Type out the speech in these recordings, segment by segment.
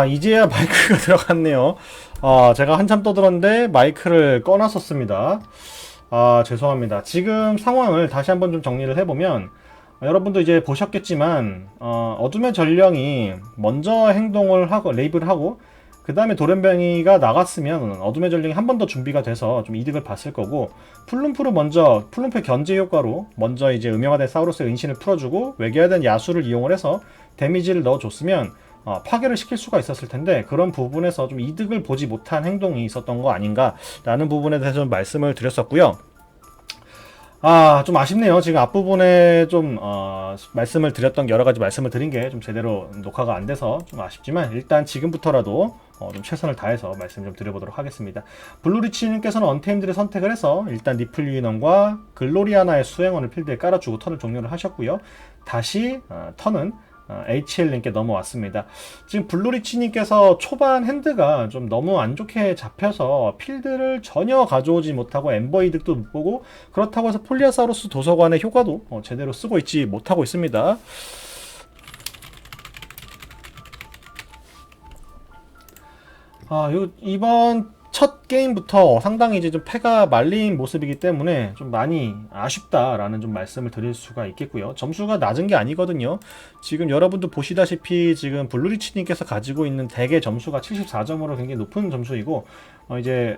이제야 마이크가 들어갔네요. 제가 한참 떠들었는데 마이크를 꺼놨었습니다. 죄송합니다. 지금 상황을 다시 한번 좀 정리를 해보면, 여러분도 이제 보셨겠지만, 어둠의 전령이 먼저 행동을 하고, 레이브를 하고, 그 다음에 돌연변이가 나갔으면 어둠의 전령이 한 번 더 준비가 돼서 좀 이득을 봤을 거고, 플룸프를 먼저, 플룸프의 견제 효과로 먼저 이제 음영화된 사우루스의 은신을 풀어주고, 외계화된 야수를 이용을 해서 데미지를 넣어줬으면, 파괴를 시킬 수가 있었을 텐데 그런 부분에서 좀 이득을 보지 못한 행동이 있었던 거 아닌가라는 부분에 대해서 좀 말씀을 드렸었고요. 좀 아쉽네요. 지금 앞부분에 좀 말씀을 드렸던 여러 가지 말씀을 드린 게 좀 제대로 녹화가 안 돼서 좀 아쉽지만 일단 지금부터라도 좀 최선을 다해서 말씀 좀 드려보도록 하겠습니다. 블루리치님께서는 언테임드를 선택을 해서 일단 니플 유인원과 글로리아나의 수행원을 필드에 깔아주고 턴을 종료를 하셨고요. 다시 턴은 HL님께 넘어왔습니다. 지금 블루리치님께서 초반 핸드가 좀 너무 안 좋게 잡혀서 필드를 전혀 가져오지 못하고 엠버 이득도 못 보고 그렇다고 해서 폴리아사우루스 도서관의 효과도 제대로 쓰고 있지 못하고 있습니다. 이번 첫 게임부터 상당히 이제 좀 패가 말린 모습이기 때문에 좀 많이 아쉽다라는 좀 말씀을 드릴 수가 있겠고요. 점수가 낮은 게 아니거든요. 지금 여러분도 보시다시피 지금 블루리치님께서 가지고 있는 대개 점수가 74점으로 굉장히 높은 점수이고, 이제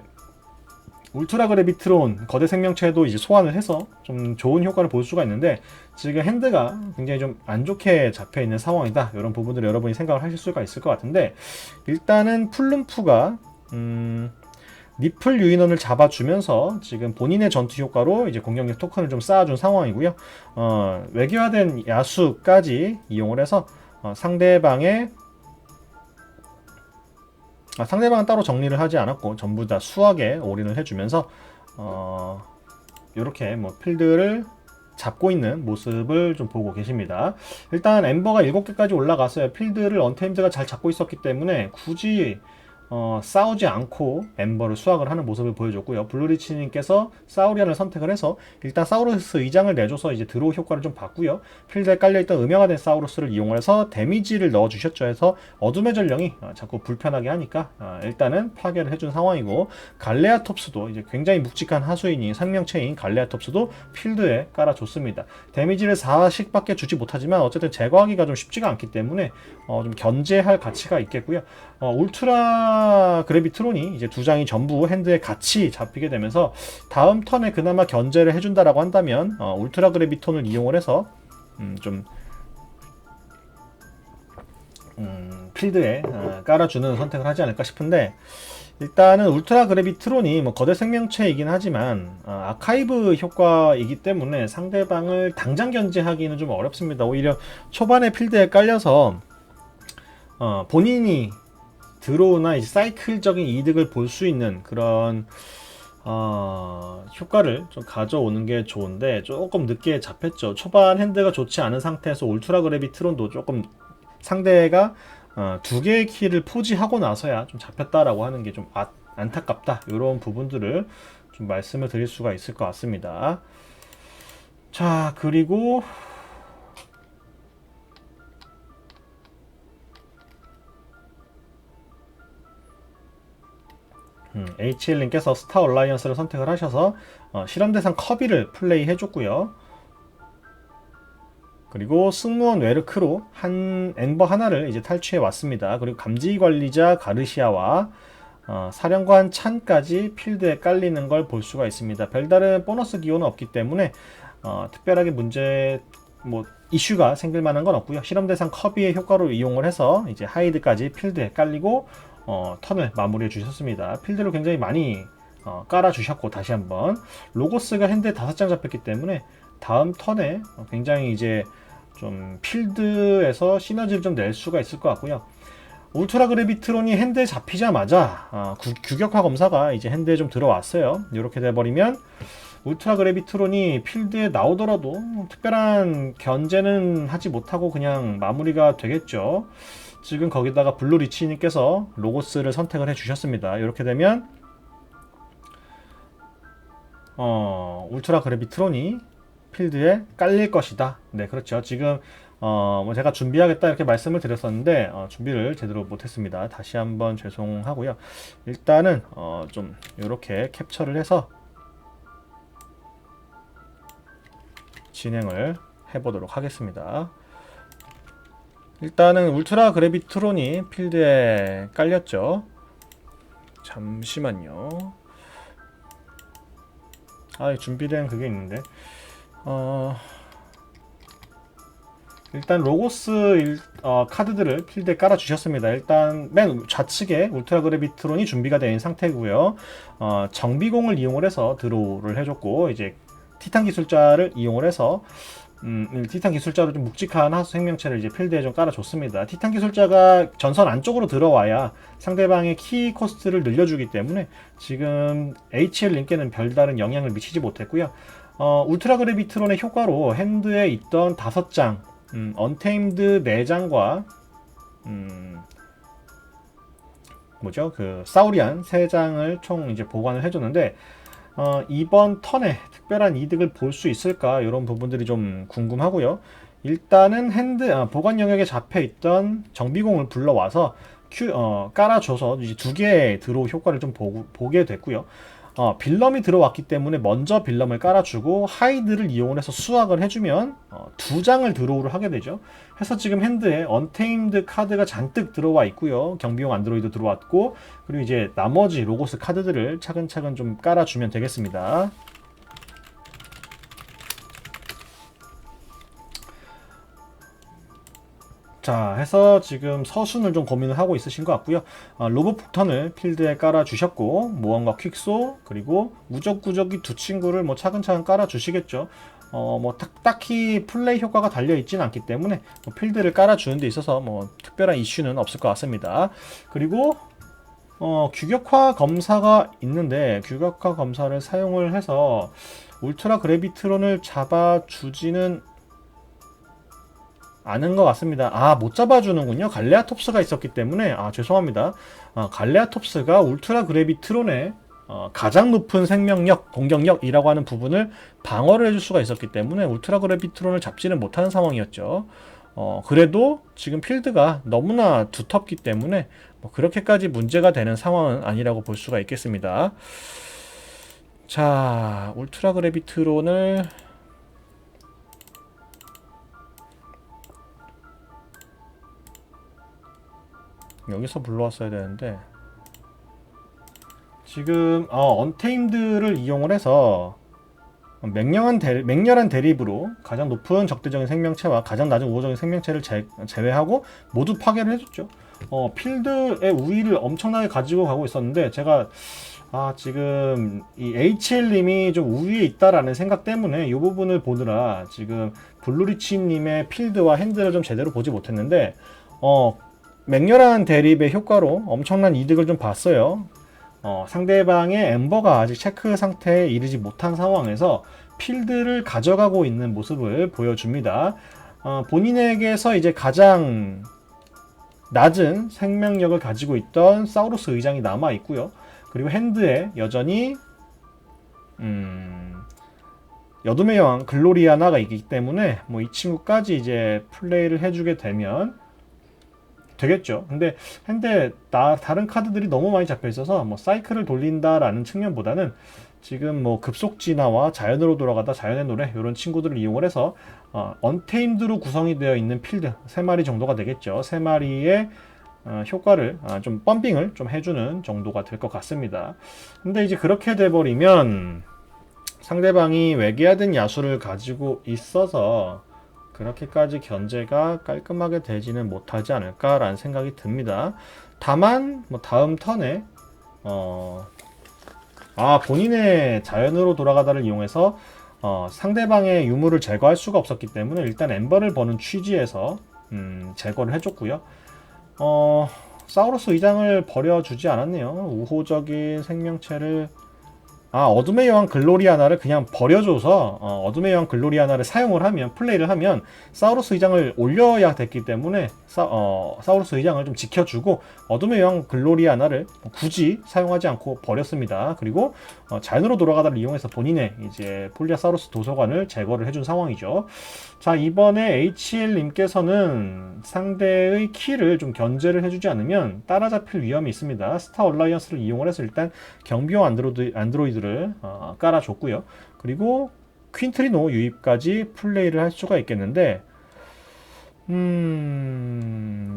울트라 그래비트론 거대 생명체도 이제 소환을 해서 좀 좋은 효과를 볼 수가 있는데 지금 핸드가 굉장히 좀 안 좋게 잡혀 있는 상황이다. 이런 부분들을 여러분이 생각을 하실 수가 있을 것 같은데 일단은 플룸프가 니플 유인원을 잡아주면서 지금 본인의 전투 효과로 이제 공격력 토큰을 좀 쌓아준 상황이고요. 외계화된 야수까지 이용을 해서 상대방의 상대방은 따로 정리를 하지 않았고 전부 다 수학에 올인을 해주면서 이렇게 뭐 필드를 잡고 있는 모습을 좀 보고 계십니다. 일단 엠버가 7개까지 올라갔어요. 필드를 언테임드가 잘 잡고 있었기 때문에 굳이 싸우지 않고 엠버를 수확을 하는 모습을 보여줬고요. 블루리치님께서 사우리안을 선택을 해서 일단 사우루스 의장을 내줘서 이제 드로우 효과를 좀 봤고요. 필드에 깔려있던 음영화된 사우루스를 이용해서 데미지를 넣어주셨죠. 해서 어둠의 전령이 자꾸 불편하게 하니까 일단은 파괴를 해준 상황이고 갈레아톱스도 이제 굉장히 묵직한 하수인이 생명체인 갈레아톱스도 필드에 깔아줬습니다. 데미지를 4씩밖에 주지 못하지만 어쨌든 제거하기가 좀 쉽지가 않기 때문에 좀 견제할 가치가 있겠고요. 울트라 그래비트론이 이제 두 장이 전부 핸드에 같이 잡히게 되면서 다음 턴에 그나마 견제를 해준다라고 한다면 울트라 그래비톤을 이용을 해서 좀 필드에 깔아주는 선택을 하지 않을까 싶은데 일단은 울트라 그래비트론이 뭐 거대 생명체이긴 하지만 아카이브 효과이기 때문에 상대방을 당장 견제하기는 좀 어렵습니다. 오히려 초반에 필드에 깔려서 본인이 드로우나 이제 사이클적인 이득을 볼 수 있는 그런 효과를 좀 가져오는 게 좋은데 조금 늦게 잡혔죠. 초반 핸드가 좋지 않은 상태에서 울트라 그래비트론도 조금 상대가 두 개의 키를 포지하고 나서야 좀 잡혔다라고 하는 게 좀 안타깝다. 이런 부분들을 좀 말씀을 드릴 수가 있을 것 같습니다. 자, 그리고 HL님께서 스타 얼라이언스를 선택을 하셔서 실험 대상 커비를 플레이 해줬고요. 그리고 승무원 웨르크로 한 엠버 하나를 이제 탈취해 왔습니다. 그리고 감지 관리자 가르시아와 사령관 찬까지 필드에 깔리는 걸 볼 수가 있습니다. 별다른 보너스 기호는 없기 때문에 특별하게 문제 뭐 이슈가 생길 만한 건 없고요. 실험 대상 커비의 효과로 이용을 해서 이제 하이드까지 필드에 깔리고 턴을 마무리해 주셨습니다. 필드를 굉장히 많이 깔아 주셨고 다시 한번 로고스가 핸드에 5장 잡혔기 때문에 다음 턴에 굉장히 이제 좀 필드에서 시너지를 좀 낼 수가 있을 것 같고요. 울트라 그래비트론이 핸드에 잡히자마자 규격화 검사가 이제 핸드에 좀 들어왔어요. 이렇게 돼버리면 울트라 그래비트론이 필드에 나오더라도 특별한 견제는 하지 못하고 그냥 마무리가 되겠죠. 지금 거기다가 블루리치님께서 로고스를 선택을 해주셨습니다. 이렇게 되면 울트라 그래비트론이 필드에 깔릴 것이다. 네, 그렇죠. 지금 뭐 제가 준비하겠다 이렇게 말씀을 드렸었는데 준비를 제대로 못했습니다. 다시 한번 죄송하고요. 일단은 좀 이렇게 캡처를 해서 진행을 해보도록 하겠습니다. 일단은 울트라 그래비트론이 필드에 깔렸죠. 잠시만요. 준비된 그게 있는데 일단 로고스 카드들을 필드에 깔아 주셨습니다. 일단 맨 좌측에 울트라 그래비트론이 준비가 되어 있는 상태고요. 정비공을 이용을 해서 드로우를 해줬고, 이제 티탄 기술자를 이용을 해서 티탄 기술자로 좀 묵직한 하수 생명체를 이제 필드에 좀 깔아줬습니다. 티탄 기술자가 전선 안쪽으로 들어와야 상대방의 키 코스트를 늘려주기 때문에 지금 HL 링께는 별다른 영향을 미치지 못했고요. 울트라 그래비트론의 효과로 핸드에 있던 5장, 언테임드 4장과 사우리안 3장을 총 이제 보관을 해줬는데, 이번 턴에 특별한 이득을 볼 수 있을까, 이런 부분들이 좀 궁금하고요. 일단은 보관 영역에 잡혀있던 정비공을 불러와서 깔아줘서 이제 2개의 드로우 효과를 좀 보게 됐고요. 빌럼이 들어왔기 때문에 먼저 빌럼을 깔아주고 하이드를 이용해서 수확을 해주면 2장을 드로우를 하게 되죠. 해서 지금 핸드에 언테임드 카드가 잔뜩 들어와 있고요. 경비용 안드로이드 들어왔고, 그리고 이제 나머지 로고스 카드들을 차근차근 좀 깔아주면 되겠습니다. 자, 해서 지금 서순을 좀 고민을 하고 있으신 것 같고요. 로봇 폭탄을 필드에 깔아 주셨고, 모험과 퀵소, 그리고 우적구적이 2친구를 뭐 차근차근 깔아 주시겠죠. 뭐 딱히 플레이 효과가 달려 있지는 않기 때문에 뭐 필드를 깔아 주는 데 있어서 뭐 특별한 이슈는 없을 것 같습니다. 그리고 규격화 검사가 있는데, 규격화 검사를 사용을 해서 울트라 그래비트론을 잡아주지는 않은 것 같습니다. 못 잡아주는군요. 갈레아톱스가 있었기 때문에. 죄송합니다. 갈레아톱스가 울트라 그래비트론의 가장 높은 생명력, 공격력이라고 하는 부분을 방어를 해줄 수가 있었기 때문에 울트라 그래비트론을 잡지는 못하는 상황이었죠. 그래도 지금 필드가 너무나 두텁기 때문에 뭐 그렇게까지 문제가 되는 상황은 아니라고 볼 수가 있겠습니다. 자, 울트라 그래비트론을 여기서 불러왔어야 되는데, 지금 언테임드를 이용을 해서 맹렬한 대립으로 가장 높은 적대적인 생명체와 가장 낮은 우호적인 생명체를 제외하고 모두 파괴를 해줬죠. 필드의 우위를 엄청나게 가지고 가고 있었는데, 제가 지금 이 HL님이 좀 우위에 있다라는 생각 때문에 이 부분을 보느라 지금 블루리치님의 필드와 핸드를 좀 제대로 보지 못했는데, 맹렬한 대립의 효과로 엄청난 이득을 좀 봤어요. 상대방의 엠버가 아직 체크 상태에 이르지 못한 상황에서 필드를 가져가고 있는 모습을 보여줍니다. 본인에게서 이제 가장 낮은 생명력을 가지고 있던 사우루스 의장이 남아 있고요. 그리고 핸드에 여전히 여둠의 여왕 글로리아나가 있기 때문에 뭐 이 친구까지 이제 플레이를 해주게 되면 되겠죠. 근데 핸드에 다른 카드들이 너무 많이 잡혀 있어서 뭐 사이클을 돌린다라는 측면보다는 지금 뭐 급속 진화와 자연으로 돌아가다 자연의 노래 이런 친구들을 이용을 해서 언테임드로 구성이 되어 있는 필드 3마리 정도가 되겠죠. 3마리의 효과를 좀 펌핑을 좀 해주는 정도가 될 것 같습니다. 근데 이제 그렇게 돼버리면 상대방이 외계하든 야수를 가지고 있어서 그렇게까지 견제가 깔끔하게 되지는 못하지 않을까라는 생각이 듭니다. 다만 뭐 다음 턴에 본인의 자연으로 돌아가다를 이용해서 상대방의 유물을 제거할 수가 없었기 때문에 일단 엠버를 버는 취지에서 제거를 해줬고요. 사우루스 의장을 버려주지 않았네요. 우호적인 생명체를 어둠의 여왕 글로리아나를 그냥 버려줘서 어둠의 여왕 글로리아나를 사용을 하면 플레이를 하면 사우루스 의장을 올려야 됐기 때문에 사우루스 의장을 좀 지켜주고 어둠의 여왕 글로리아나를 굳이 사용하지 않고 버렸습니다. 그리고 자연으로 돌아가다를 이용해서 본인의 이제 폴리아사우루스 도서관을 제거를 해준 상황이죠. 자, 이번에 HL님께서는 상대의 키를 좀 견제를 해주지 않으면 따라잡힐 위험이 있습니다. 스타 얼라이언스를 이용을 해서 일단 경비용 안드로이드를 깔아줬고요. 그리고 퀸트리노 유입까지 플레이를 할 수가 있겠는데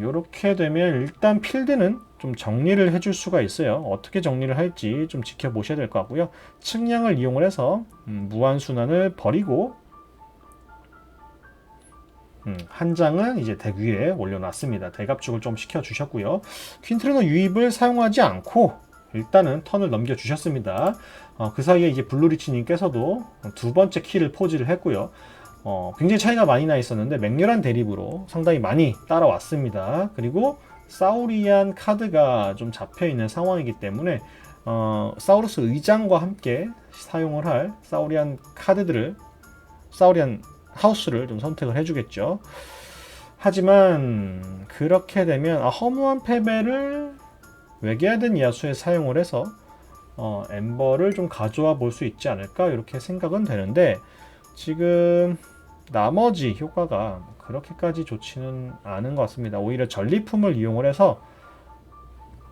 요렇게 되면 일단 필드는 좀 정리를 해줄 수가 있어요. 어떻게 정리를 할지 좀 지켜보셔야 될 것 같고요. 측량을 이용을 해서 무한순환을 버리고 한 장은 이제 덱 위에 올려놨습니다. 대갑축을 좀 시켜주셨고요. 퀸트리노 유입을 사용하지 않고 일단은 턴을 넘겨주셨습니다. 그 사이에 이제 블루리치님께서도 두 번째 키를 포지를 했고요. 굉장히 차이가 많이 나 있었는데 맹렬한 대립으로 상당히 많이 따라왔습니다. 그리고 사우리안 카드가 좀 잡혀있는 상황이기 때문에 사우루스 의장과 함께 사용을 할 사우리안 카드들을 사우리안 하우스를 좀 선택을 해주겠죠. 하지만 그렇게 되면 허무한 패배를 외계하든 야수에 사용을 해서 엠버를 좀 가져와 볼 수 있지 않을까 이렇게 생각은 되는데 지금 나머지 효과가 그렇게까지 좋지는 않은 것 같습니다. 오히려 전리품을 이용을 해서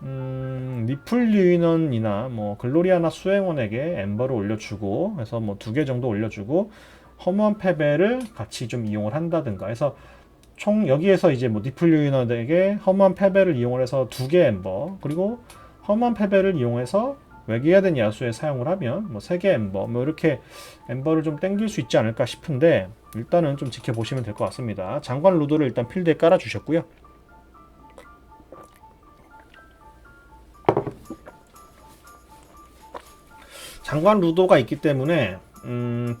니플류인원이나 뭐 글로리아나 수행원에게 엠버를 올려주고 해서 뭐 2개 정도 올려주고 허무한 패배를 같이 좀 이용을 한다든가 해서 총 여기에서 이제 뭐 니플류인원에게 허무한 패배를 이용을 해서 2개 엠버 그리고 허무한 패배를 이용해서 외계하든 야수에 사용을 하면 뭐 3개 엠버 뭐 이렇게 엠버를 좀 땡길 수 있지 않을까 싶은데 일단은 좀 지켜보시면 될 것 같습니다. 장관 루도를 일단 필드에 깔아 주셨고요. 장관 루도가 있기 때문에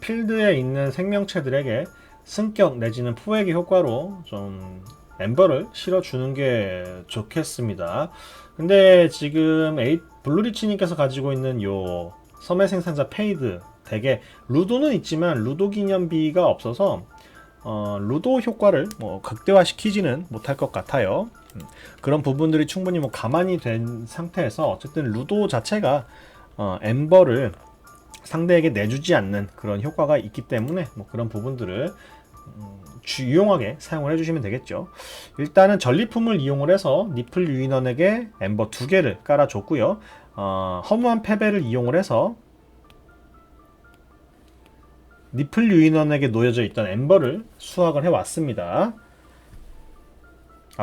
필드에 있는 생명체들에게 승격 내지는 포획의 효과로 좀 엠버를 실어주는 게 좋겠습니다. 근데 지금 블루리치님께서 가지고 있는 요 섬의 생산자 페이드 덱에 루도는 있지만 루도 기념비가 없어서 루도 효과를 뭐 극대화시키지는 못할 것 같아요. 그런 부분들이 충분히 뭐 가만히 된 상태에서 어쨌든 루도 자체가 엠버를 상대에게 내주지 않는 그런 효과가 있기 때문에 뭐 그런 부분들을 유용하게 사용을 해주시면 되겠죠. 일단은 전리품을 이용을 해서 니플 유인원에게 엠버 2개를 깔아줬고요. 허무한 패배를 이용을 해서 니플 유인원에게 놓여져 있던 엠버를 수확을 해왔습니다.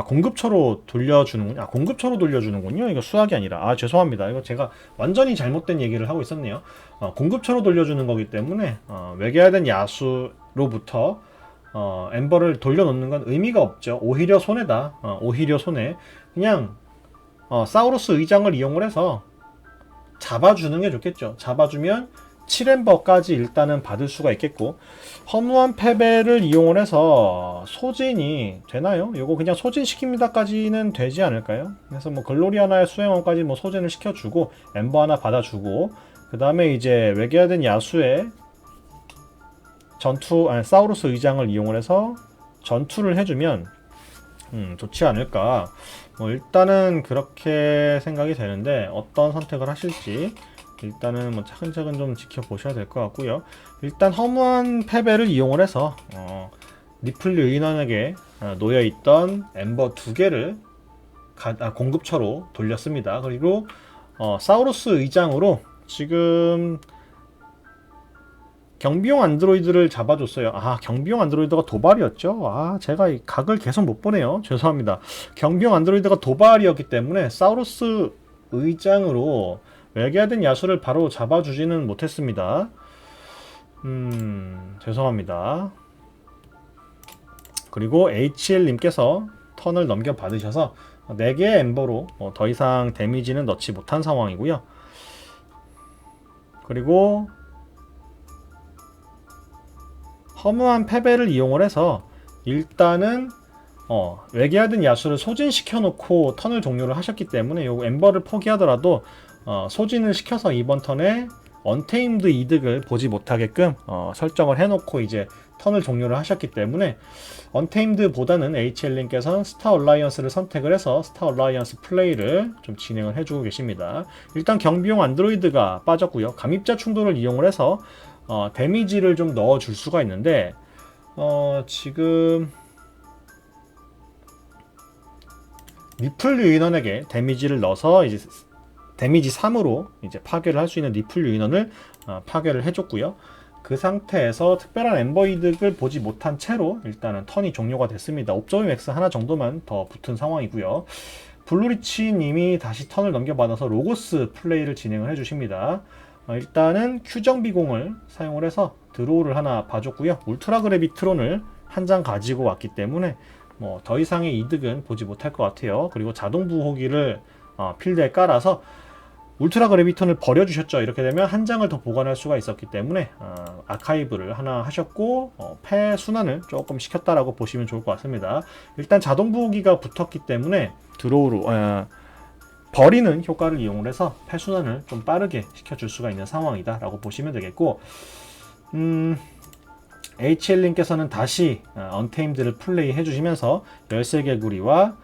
공급처로 돌려주는군요. 공급처로 돌려주는군요. 이거 수학이 아니라. 죄송합니다. 이거 제가 완전히 잘못된 얘기를 하고 있었네요. 공급처로 돌려주는 거기 때문에 외계하든 야수로부터 엠버를 돌려놓는 건 의미가 없죠. 오히려 손해다. 오히려 손해. 그냥 사우루스 의장을 이용을 해서 잡아주는 게 좋겠죠. 잡아주면 7엠버까지 일단은 받을 수가 있겠고 허무한 패배를 이용을 해서 소진이 되나요? 이거 그냥 소진시킵니다까지는 되지 않을까요? 그래서 뭐 글로리아나의 수행원까지 뭐 소진을 시켜주고 엠버 하나 받아주고 그 다음에 이제 외계하든 야수의 사우루스 의장을 이용을 해서 전투를 해주면 좋지 않을까. 뭐 일단은 그렇게 생각이 되는데 어떤 선택을 하실지 일단은 뭐 차근차근 좀 지켜보셔야 될 것 같고요. 일단 허무한 패배를 이용을 해서 니플류 인원에게 놓여있던 엠버 2개를 공급처로 돌렸습니다. 그리고 사우루스 의장으로 지금 경비용 안드로이드를 잡아줬어요. 경비용 안드로이드가 도발이었죠. 제가 이 각을 계속 못 보네요. 죄송합니다. 경비용 안드로이드가 도발이었기 때문에 사우루스 의장으로 외계하든 야수를 바로 잡아주지는 못했습니다. 죄송합니다. 그리고 HL님께서 턴을 넘겨받으셔서 4개의 엠버로 더 이상 데미지는 넣지 못한 상황이고요. 그리고 허무한 패배를 이용을 해서 일단은 외계하든 야수를 소진시켜 놓고 턴을 종료를 하셨기 때문에 요 엠버를 포기하더라도 소진을 시켜서 이번 턴에 언테임드 이득을 보지 못하게끔 설정을 해놓고 이제 턴을 종료를 하셨기 때문에 언테임드보다는 HL님께서는 스타 얼라이언스를 선택을 해서 스타 얼라이언스 플레이를 좀 진행을 해주고 계십니다. 일단 경비용 안드로이드가 빠졌고요. 감입자 충돌을 이용을 해서 데미지를 좀 넣어줄 수가 있는데 지금 니플 유인원에게 데미지를 넣어서 이제 데미지 3으로 이제 파괴를 할 수 있는 니플 유인원을 파괴를 해줬고요. 그 상태에서 특별한 엠버 이득을 보지 못한 채로 일단은 턴이 종료가 됐습니다. 옵저비 맥스 하나 정도만 더 붙은 상황이고요. 블루리치 님이 다시 턴을 넘겨받아서 로고스 플레이를 진행을 해주십니다. 일단은 큐정비공을 사용을 해서 드로우를 하나 봐줬고요. 울트라 그래비트론을 한 장 가지고 왔기 때문에 뭐 더 이상의 이득은 보지 못할 것 같아요. 그리고 자동 부호기를 필드에 깔아서 울트라 그래비톤을 버려주셨죠. 이렇게 되면 한 장을 더 보관할 수가 있었기 때문에 아카이브를 하나 하셨고 패 순환을 조금 시켰다라고 보시면 좋을 것 같습니다. 일단 자동 부호기가 붙었기 때문에 드로우로 버리는 효과를 이용을 해서 패 순환을 좀 빠르게 시켜줄 수가 있는 상황이다 라고 보시면 되겠고 HL님께서는 다시 언테임드를 플레이 해주시면서 열쇠개구리와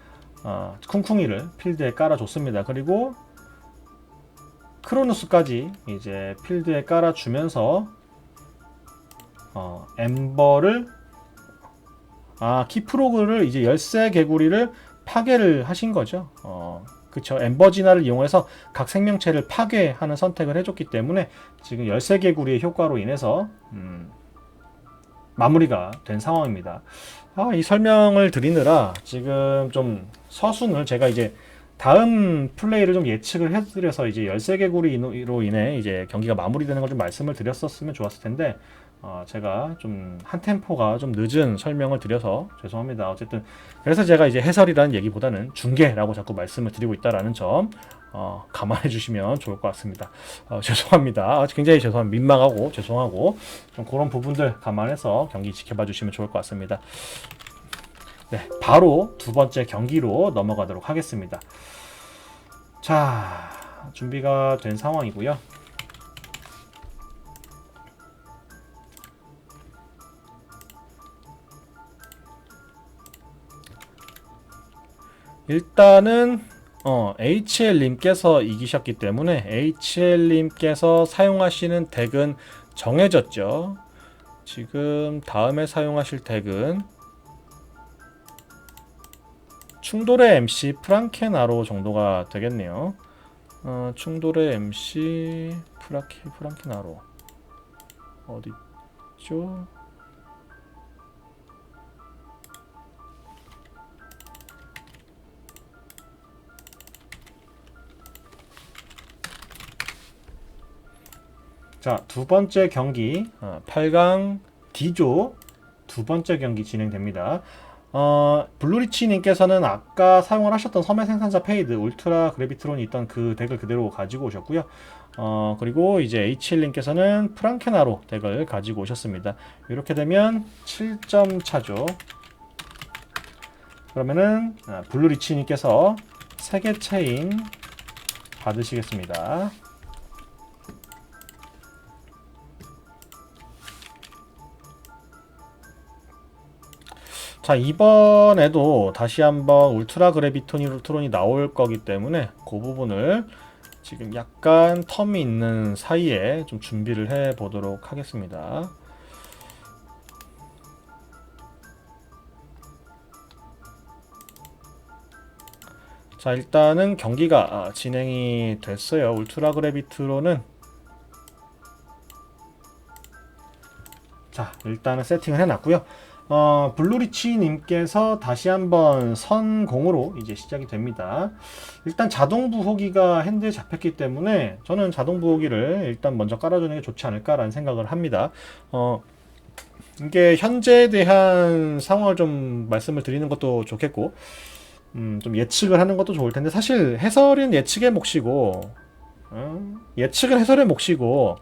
쿵쿵이를 필드에 깔아줬습니다. 그리고 크로노스까지 이제 필드에 깔아주면서 엠버를 키프로그를 이제 열쇠 개구리를 파괴를 하신 거죠. 그쵸. 엠버 진화를 이용해서 각 생명체를 파괴하는 선택을 해줬기 때문에 지금 열쇠 개구리의 효과로 인해서 마무리가 된 상황입니다. 이 설명을 드리느라 지금 좀 서순을 제가 이제 다음 플레이를 좀 예측을 해드려서 이제 13개구리로 인해 이제 경기가 마무리되는 걸 좀 말씀을 드렸었으면 좋았을 텐데 제가 좀 한 템포가 좀 늦은 설명을 드려서 죄송합니다. 어쨌든 그래서 제가 이제 해설이라는 얘기보다는 중계라고 자꾸 말씀을 드리고 있다라는 점 감안해 주시면 좋을 것 같습니다. 죄송합니다. 굉장히 죄송합니다. 민망하고 죄송하고 좀 그런 부분들 감안해서 경기 지켜봐 주시면 좋을 것 같습니다. 네, 바로 두 번째 경기로 넘어가도록 하겠습니다. 자, 준비가 된 상황이고요. 일단은 HL님께서 이기셨기 때문에 HL님께서 사용하시는 덱은 정해졌죠. 지금 다음에 사용하실 덱은 충돌의 MC 프랑케나로 정도가 되겠네요. 충돌의 MC 프랑케나로 어디죠? 자, 두 번째 경기 8강 D조 두 번째 경기 진행됩니다. 블루리치님께서는 아까 사용을 하셨던 섬의 생산자 페이드 울트라 그래비트론이 있던 그 덱을 그대로 가지고 오셨고요. 그리고 이제 HL님께서는 프랑케나로 덱을 가지고 오셨습니다. 이렇게 되면 7점 차죠. 그러면은 블루리치님께서 3개 체인 받으시겠습니다. 자, 이번에도 다시 한번 울트라 그래비트론이 나올 거기 때문에 그 부분을 지금 약간 텀이 있는 사이에 좀 준비를 해 보도록 하겠습니다. 자, 일단은 경기가 진행이 됐어요. 울트라 그래비트론은 자, 일단은 세팅을 해놨고요. 블루리치님께서 다시 한번 선공으로 이제 시작이 됩니다. 일단 자동 부호기가 핸드에 잡혔기 때문에 저는 자동 부호기를 일단 먼저 깔아주는 게 좋지 않을까라는 생각을 합니다. 이게 현재에 대한 상황을 좀 말씀을 드리는 것도 좋겠고, 좀 예측을 하는 것도 좋을 텐데, 사실 해설은 예측의 몫이고, 예측은 해설의 몫이고,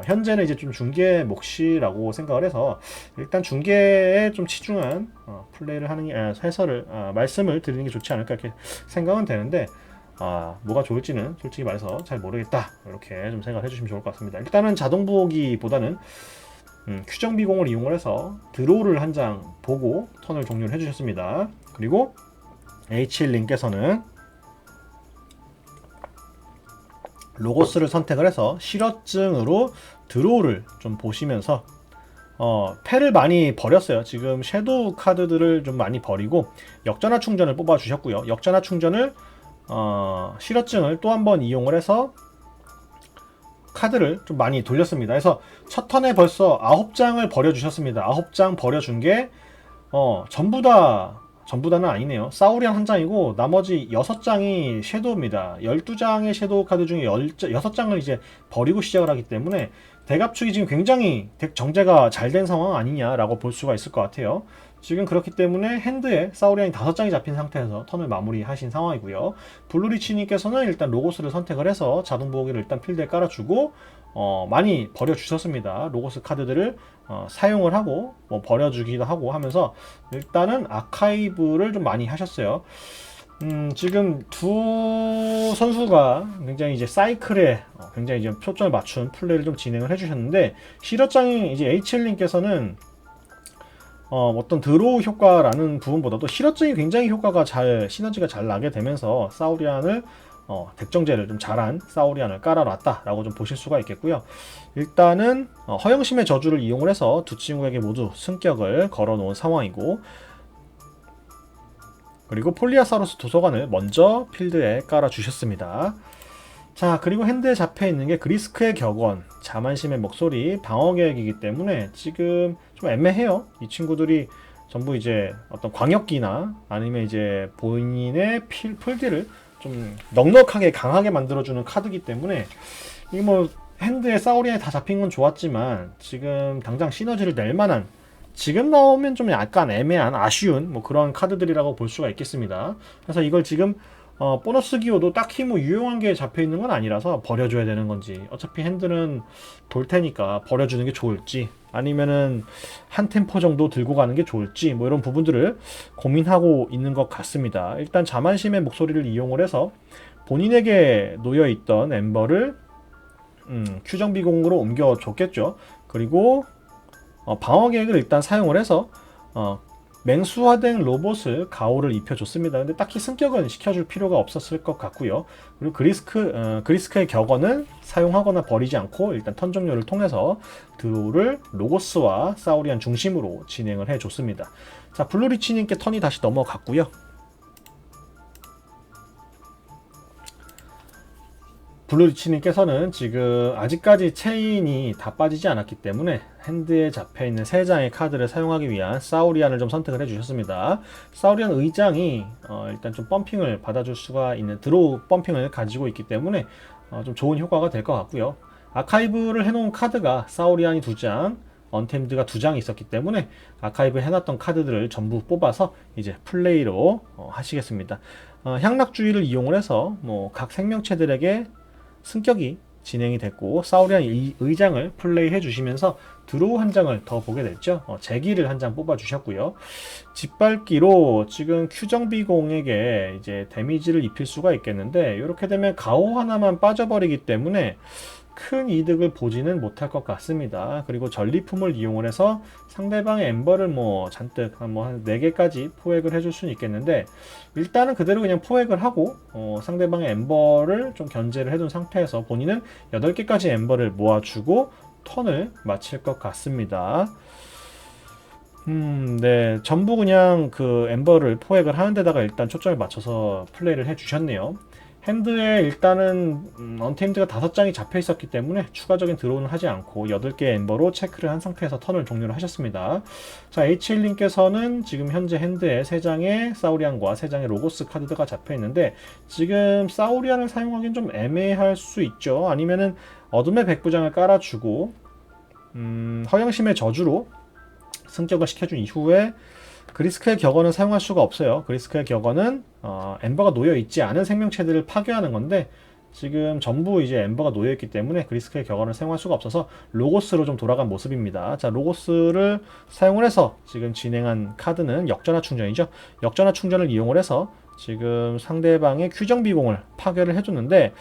현재는 이제 좀 중계의 몫이라고 생각을 해서 일단 중계에 좀 치중한 플레이를 하는 게 해설을 말씀을 드리는 게 좋지 않을까 이렇게 생각은 되는데 뭐가 좋을지는 솔직히 말해서 잘 모르겠다, 이렇게 좀 생각해 주시면 좋을 것 같습니다. 일단은 자동 보기보다는 큐정 비공을 이용을 해서 드로우를 한 장 보고 턴을 종료를 해주셨습니다. 그리고 H1님께서는 로고스를 선택을 해서 실어증으로 드로우를 좀 보시면서 패를 많이 버렸어요. 지금 섀도우 카드들을 좀 많이 버리고 역전화 충전을 뽑아 주셨고요. 역전화 충전을 실어증을 또 한 번 이용을 해서 카드를 좀 많이 돌렸습니다. 그래서 첫 턴에 벌써 9장을 버려주셨습니다. 9장 버려준 게 전부다는 아니네요. 사우리안 한 장이고 나머지 6장이 섀도우입니다. 12장의 섀도우 카드 중에 6장을 이제 버리고 시작을 하기 때문에 대갑축이 지금 굉장히 덱 정제가 잘 된 상황 아니냐라고 볼 수가 있을 것 같아요. 지금 그렇기 때문에 핸드에 사우리안이 5장이 잡힌 상태에서 턴을 마무리하신 상황이고요. 블루리치님께서는 일단 로고스를 선택을 해서 자동 보호기를 일단 필드에 깔아주고 많이 버려주셨습니다. 로고스 카드들을 사용을 하고 버려주기도 하고 하면서 일단은 아카이브를 좀 많이 하셨어요. 지금 두 선수가 굉장히 이제 사이클에 굉장히 이제 초점을 맞춘 플레이를 좀 진행을 해주셨는데, 실어장이 이제 HL님께서는 어떤 드로우 효과라는 부분보다도 실어증이 굉장히 효과가 시너지가 잘 나게 되면서 사우리안을 덱정제를 좀 잘한 사우리안을 깔아놨다 라고 좀 보실 수가 있겠고요. 일단은 허영심의 저주를 이용을 해서 두 친구에게 모두 승격을 걸어 놓은 상황이고, 그리고 폴리아사우루스 도서관을 먼저 필드에 깔아 주셨습니다. 자, 그리고 핸드에 잡혀 있는 게 그리스크의 격언, 자만심의 목소리, 방어 계획이기 때문에 지금 좀 애매해요. 이 친구들이 전부 이제 어떤 광역기나 아니면 이제 본인의 풀기를 좀 넉넉하게 강하게 만들어주는 카드이기 때문에 이게 뭐 핸드에 사우리안이 다 잡힌 건 좋았지만 지금 당장 시너지를 낼 만한, 지금 나오면 좀 약간 애매한 아쉬운 뭐 그런 카드들이라고 볼 수가 있겠습니다. 그래서 이걸 지금 보너스 기호도 딱히 뭐 유용한 게 잡혀 있는 건 아니라서 버려줘야 되는 건지, 어차피 핸드는 돌 테니까 버려주는 게 좋을지, 아니면은 한 템포 정도 들고 가는 게 좋을지, 뭐 이런 부분들을 고민하고 있는 것 같습니다. 일단 자만심의 목소리를 이용을 해서 본인에게 놓여 있던 엠버를 큐정비공으로 옮겨줬겠죠. 그리고 방어 계획을 일단 사용을 해서 맹수화된 로봇을 가오를 입혀줬습니다. 근데 딱히 승격은 시켜줄 필요가 없었을 것 같고요. 그리고 그리스크의 격언은 사용하거나 버리지 않고 일단 턴 종료를 통해서 드로우를 로고스와 사우리안 중심으로 진행을 해줬습니다. 자, 블루리치님께 턴이 다시 넘어갔고요. 블루리치님께서는 지금 아직까지 체인이 다 빠지지 않았기 때문에 핸드에 잡혀있는 3장의 카드를 사용하기 위한 사우리안을 좀 선택을 해주셨습니다. 사우리안 의장이 일단 좀 펌핑을 받아줄 수가 있는 드로우 펌핑을 가지고 있기 때문에 좀 좋은 효과가 될 것 같고요. 아카이브를 해놓은 카드가 사우리안이 2장, 언템드가 2장이 있었기 때문에 아카이브 해놨던 카드들을 전부 뽑아서 이제 플레이로 하시겠습니다. 향락주의를 이용을 해서 뭐 각 생명체들에게 승격이 진행이 됐고, 사우리안 의장을 플레이해 주시면서 드로우 한 장을 더 보게 됐죠. 제기를 한 장 뽑아 주셨고요. 짓밟기로 지금 큐정비공에게 이제 데미지를 입힐 수가 있겠는데, 이렇게 되면 가오 하나만 빠져버리기 때문에 큰 이득을 보지는 못할 것 같습니다. 그리고 전리품을 이용을 해서 상대방의 엠버를 뭐 잔뜩 한 4개까지 포획을 해줄 수는 있겠는데, 일단은 그대로 그냥 포획을 하고 상대방의 엠버를 좀 견제를 해둔 상태에서 본인은 8개까지 엠버를 모아주고 턴을 마칠 것 같습니다. 네, 전부 그냥 그 엠버를 포획을 하는 데다가 일단 초점을 맞춰서 플레이를 해주셨네요. 핸드에 일단은 언테임드가 5장이 잡혀 있었기 때문에 추가적인 드로우는 하지 않고 8개의 엠버로 체크를 한 상태에서 턴을 종료를 하셨습니다. 자, H1님께서는 지금 현재 핸드에 3장의 사우리안과 3장의 로고스 카드가 잡혀 있는데, 지금 사우리안을 사용하기는 좀 애매할 수 있죠. 아니면은 어둠의 백부장을 깔아주고 허영심의 저주로 승격을 시켜준 이후에 그리스크의 격언은 사용할 수가 없어요. 그리스크의 격언은 엠버가 놓여있지 않은 생명체들을 파괴하는 건데, 지금 전부 이제 엠버가 놓여있기 때문에 그리스크의 격언을 사용할 수가 없어서 로고스로 좀 돌아간 모습입니다. 자, 로고스를 사용을 해서 지금 진행한 카드는 역전화 충전이죠. 역전화 충전을 이용을 해서 지금 상대방의 규정비공을 파괴를 해줬는데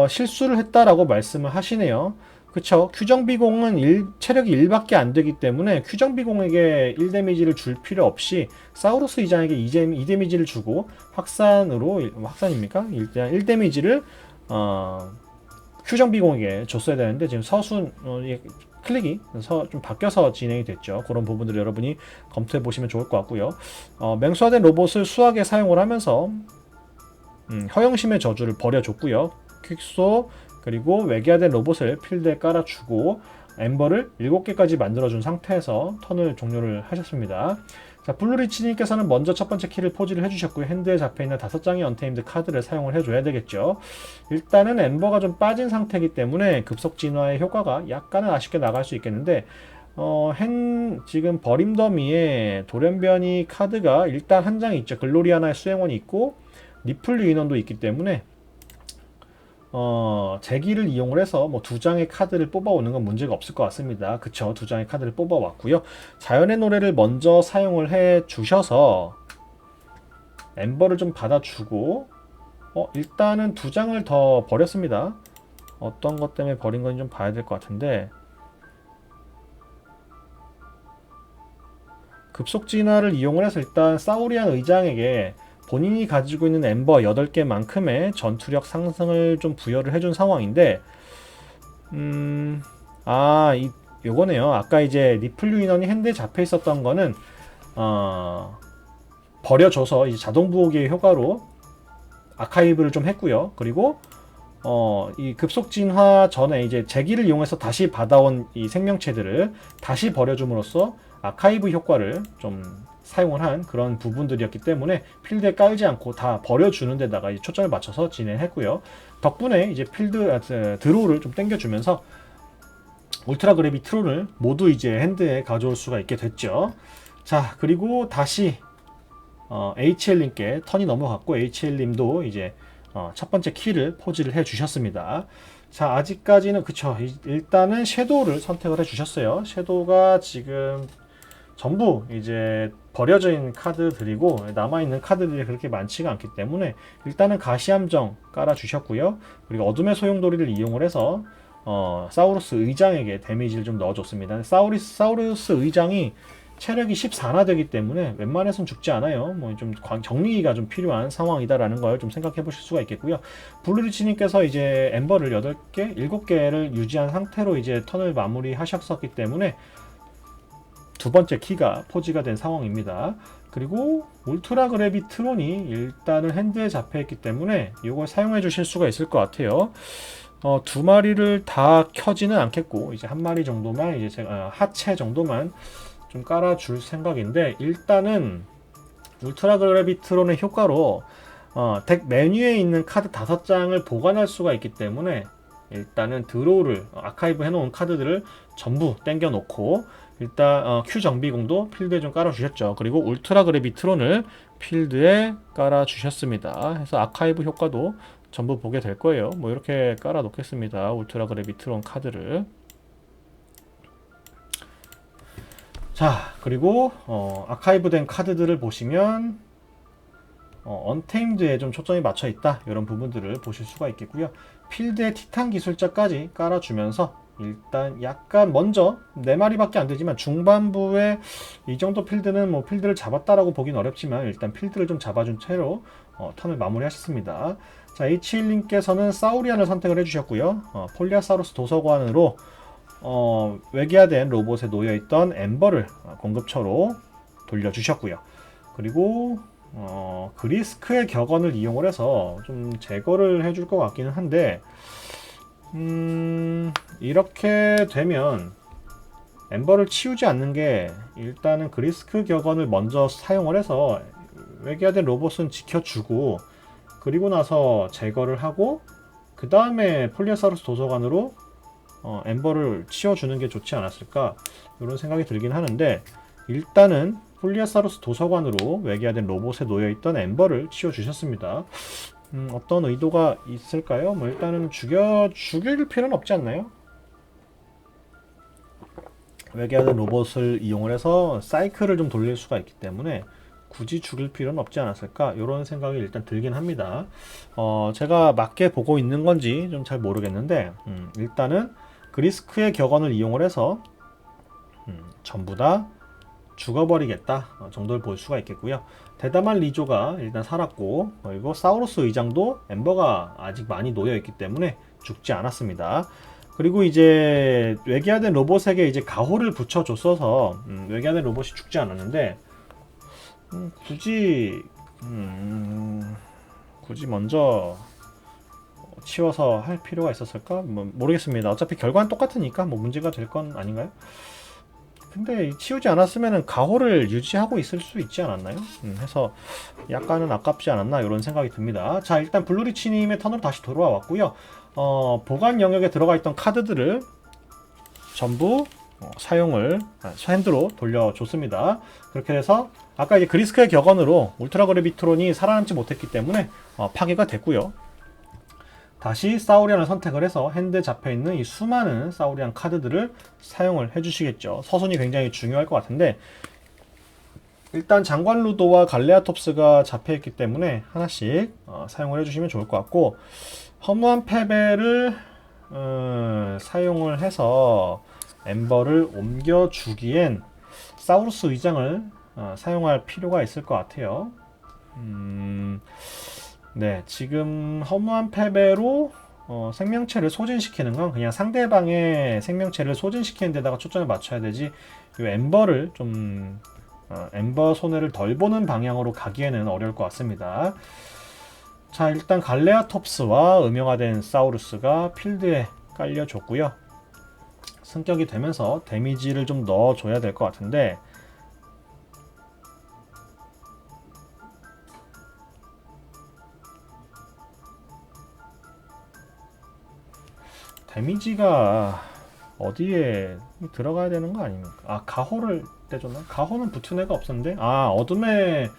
실수를 했다라고 말씀을 하시네요. 그쵸? 규정비공은 체력이 1밖에 안 되기 때문에 규정비공에게 1 데미지를 줄 필요 없이 사우루스 이장에게 2 데미지를 주고 확산입니까? 일단 1 데미지를 규정비공에게 줬어야 되는데 지금 클릭이 좀 바뀌어서 진행이 됐죠. 그런 부분들을 여러분이 검토해 보시면 좋을 것 같고요. 맹수화된 로봇을 수하게 사용을 하면서 허영심의 저주를 버려줬고요. 퀵소 그리고 외계화된 로봇을 필드에 깔아주고 엠버를 7개까지 만들어준 상태에서 턴을 종료를 하셨습니다. 자, 블루리치님께서는 먼저 첫 번째 키를 포지를 해주셨고요. 핸드에 잡혀있는 5장의 언테임드 카드를 사용을 해줘야 되겠죠. 일단은 엠버가 좀 빠진 상태이기 때문에 급속 진화의 효과가 약간은 아쉽게 나갈 수 있겠는데 지금 버림 더미에 돌연변이 카드가 일단 한 장이 있죠. 글로리아나의 수행원이 있고 니플류 인원도 있기 때문에 제기를 이용을 해서 뭐 2장의 카드를 뽑아오는 건 문제가 없을 것 같습니다. 그쵸? 2장의 카드를 뽑아왔고요. 자연의 노래를 먼저 사용을 해 주셔서 엠버를 좀 받아주고 일단은 2장을 더 버렸습니다. 어떤 것 때문에 버린 건지 좀 봐야 될 것 같은데 급속 진화를 이용을 해서 일단 사우리안 의장에게 본인이 가지고 있는 엠버 8개만큼의 전투력 상승을 좀 부여를 해준 상황인데 요거네요. 아까 이제 니플류 인원이 핸드에 잡혀 있었던 거는 버려줘서 이제 자동 부호기의 효과로 아카이브를 좀 했고요. 그리고 이 급속 진화 전에 이제 제기를 이용해서 다시 받아온 이 생명체들을 다시 버려줌으로써 아카이브 효과를 좀 사용을 한 그런 부분들이었기 때문에 필드에 깔지 않고 다 버려주는 데다가 초점을 맞춰서 진행했고요. 덕분에 이제 드로우를 좀 땡겨주면서 울트라 그래비 트론을 모두 이제 핸드에 가져올 수가 있게 됐죠. 자, 그리고 다시 HL님께 턴이 넘어갔고 HL님도 이제 첫 번째 키를 포지를 해 주셨습니다. 자, 아직까지는 그쵸. 일단은 섀도우를 선택을 해 주셨어요. 섀도우가 지금 전부 이제 버려져 있는 카드들이고 남아있는 카드들이 그렇게 많지가 않기 때문에 일단은 가시함정 깔아 주셨고요. 그리고 어둠의 소용돌이를 이용을 해서 사우루스 의장에게 데미지를 좀 넣어줬습니다. 사우루스 의장이 체력이 14나 되기 때문에 웬만해선 죽지 않아요. 뭐 좀 정리가 좀 필요한 상황이다라는 걸 좀 생각해 보실 수가 있겠고요. 블루리치님께서 이제 엠버를 8개, 7개를 유지한 상태로 이제 턴을 마무리 하셨었기 때문에 두 번째 키가 포지가 된 상황입니다. 그리고 울트라 그래비트론이 일단은 핸드에 잡혀 있기 때문에 이걸 사용해 주실 수가 있을 것 같아요. 2마리를 다 켜지는 않겠고 이제 1마리 정도만 이제 제가 하체 정도만 좀 깔아줄 생각인데 일단은 울트라 그래비트론의 효과로 덱 메뉴에 있는 카드 5장을 보관할 수가 있기 때문에 일단은 드로우를 아카이브 해놓은 카드들을 전부 땡겨 놓고 일단 Q 정비공도 필드에 좀 깔아주셨죠. 그리고 울트라 그래비트론을 필드에 깔아주셨습니다. 해서 아카이브 효과도 전부 보게 될 거예요. 뭐 이렇게 깔아 놓겠습니다. 울트라 그래비트론 카드를. 자, 그리고 아카이브 된 카드들을 보시면 언테임드에 좀 초점이 맞춰 있다 이런 부분들을 보실 수가 있겠고요. 필드에 티탄 기술자까지 깔아주면서 일단 약간 먼저 4마리밖에 안 되지만 중반부에 이 정도 필드는 뭐 필드를 잡았다라고 보긴 어렵지만 일단 필드를 좀 잡아준 채로 턴을 마무리하셨습니다. 자, H1님께서는 사우리안을 선택을 해주셨고요. 폴리아사우루스 도서관으로 외계화된 로봇에 놓여있던 엠버를 공급처로 돌려주셨고요. 그리고 그리스크의 격언을 이용을 해서 좀 제거를 해줄 것 같기는 한데 이렇게 되면 엠버를 치우지 않는 게 일단은 그리스크 격언을 먼저 사용을 해서 외계화된 로봇은 지켜주고 그리고 나서 제거를 하고 그 다음에 폴리아사우루스 도서관으로 엠버를 치워주는 게 좋지 않았을까 이런 생각이 들긴 하는데 일단은 폴리아사우루스 도서관으로 외계화된 로봇에 놓여있던 엠버를 치워주셨습니다. 어떤 의도가 있을까요? 뭐 일단은 죽일 필요는 없지 않나요? 외계화된 로봇을 이용을 해서 사이클을 좀 돌릴 수가 있기 때문에 굳이 죽일 필요는 없지 않았을까 이런 생각이 일단 들긴 합니다. 제가 맞게 보고 있는 건지 좀 잘 모르겠는데 일단은 그리스크의 격언을 이용을 해서 전부 다 죽어버리겠다 정도를 볼 수가 있겠고요. 대담한 리조가 일단 살았고, 그리고 사우루스 의장도 엠버가 아직 많이 놓여있기 때문에 죽지 않았습니다. 그리고 이제 외계화된 로봇에게 이제 가호를 붙여줬어서 외계화된 로봇이 죽지 않았는데 굳이 굳이 먼저 치워서 할 필요가 있었을까? 뭐 모르겠습니다. 어차피 결과는 똑같으니까 뭐 문제가 될 건 아닌가요? 근데 치우지 않았으면 가호를 유지하고 있을 수 있지 않았나요? 해서 약간은 아깝지 않았나 이런 생각이 듭니다. 자, 일단 블루리치님의 턴으로 다시 돌아와 왔고요. 보관 영역에 들어가 있던 카드들을 전부 사용을 핸드로 돌려줬습니다. 그렇게 해서 아까 이제 그리스크의 격언으로 울트라 그래비트론이 살아남지 못했기 때문에 파괴가 됐고요. 다시 사우리안을 선택을 해서 핸드에 잡혀있는 이 수많은 사우리안 카드들을 사용을 해주시겠죠. 서순이 굉장히 중요할 것 같은데 일단 장관 루도와 갈레아톱스가 잡혀있기 때문에 하나씩 사용을 해주시면 좋을 것 같고, 허무한 패배를 사용을 해서 엠버를 옮겨주기엔 사우루스 의장을 사용할 필요가 있을 것 같아요. 네, 지금 허무한 패배로 생명체를 소진시키는 건 그냥 상대방의 생명체를 소진시키는 데다가 초점을 맞춰야 되지, 이 엠버를 좀 엠버 손해를 덜 보는 방향으로 가기에는 어려울 것 같습니다. 자, 일단 갈레아톱스와 음영화된 사우루스가 필드에 깔려줬고요. 승격이 되면서 데미지를 좀 넣어줘야 될 것 같은데 데미지가 어디에 들어가야 되는 거 아닙니까? 아, 가호를 떼줬나? 가호는 붙은 애가 없었는데? 아, 어둠의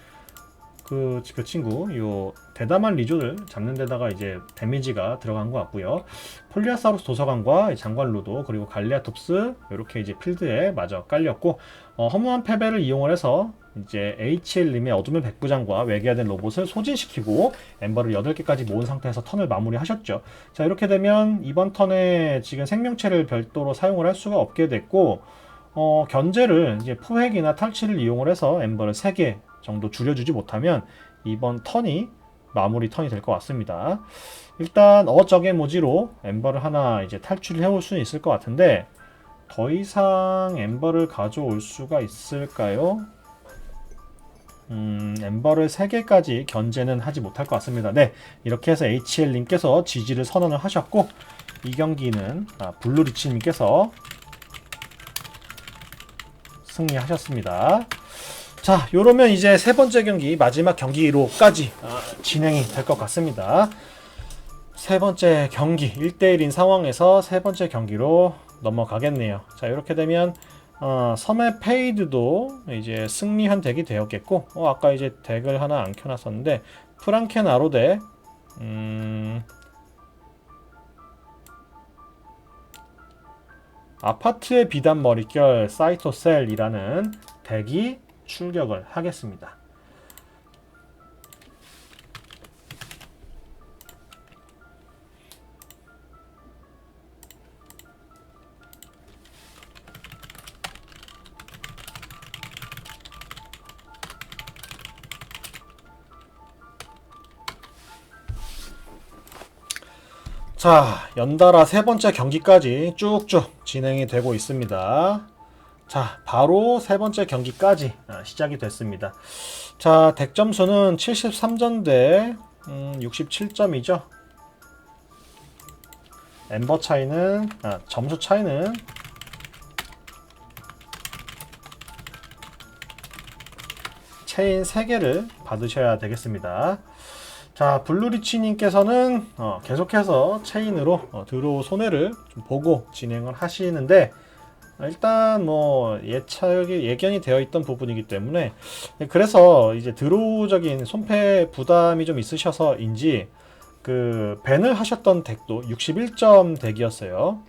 그 친구, 요 대담한 리조를 잡는 데다가 이제 데미지가 들어간 것 같고요. 폴리아사우루스 도서관과 장관 루도 그리고 갈레아톱스 이렇게 이제 필드에 마저 깔렸고, 허무한 패배를 이용을 해서 이제 HL님의 어둠의 백부장과 외계화된 로봇을 소진시키고 엠버를 8개까지 모은 상태에서 턴을 마무리하셨죠. 자, 이렇게 되면 이번 턴에 지금 생명체를 별도로 사용을 할 수가 없게 됐고, 견제를 이제 포획이나 탈취를 이용을 해서 엠버를 3개 정도 줄여주지 못하면 이번 턴이 마무리 턴이 될 것 같습니다. 일단 어적의 모지로 엠버를 하나 이제 탈출을 해올 수는 있을 것 같은데 더 이상 엠버를 가져올 수가 있을까요? 엠버를 3개까지 견제는 하지 못할 것 같습니다. 네, 이렇게 해서 HL님께서 지지를 선언을 하셨고, 이 경기는 블루리치님께서 승리하셨습니다. 자, 요러면 이제 세 번째 경기, 마지막 경기로까지 진행이 될 것 같습니다. 세 번째 경기, 1대1인 상황에서 세 번째 경기로 넘어가겠네요. 자, 이렇게 되면 섬의 페이드도 이제 승리한 덱이 되었겠고, 아까 이제 덱을 하나 안 켜놨었는데 프랑켄 아로데 아파트의 비단 머릿결 사이토셀이라는 덱이 출격을 하겠습니다. 자, 연달아 세 번째 경기까지 쭉쭉 진행이 되고 있습니다. 자, 바로 세 번째 경기까지 시작이 됐습니다. 자, 덱 점수는 73전 대 67점이죠. 엠버 차이는, 점수 차이는 체인 3개를 받으셔야 되겠습니다. 자, 블루리치님께서는 계속해서 체인으로 드로우 손해를 좀 보고 진행을 하시는데, 일단 뭐 예견이 되어 있던 부분이기 때문에, 그래서 이제 드로우적인 손패 부담이 좀 있으셔서인지 그 밴을 하셨던 덱도 61점 덱이었어요.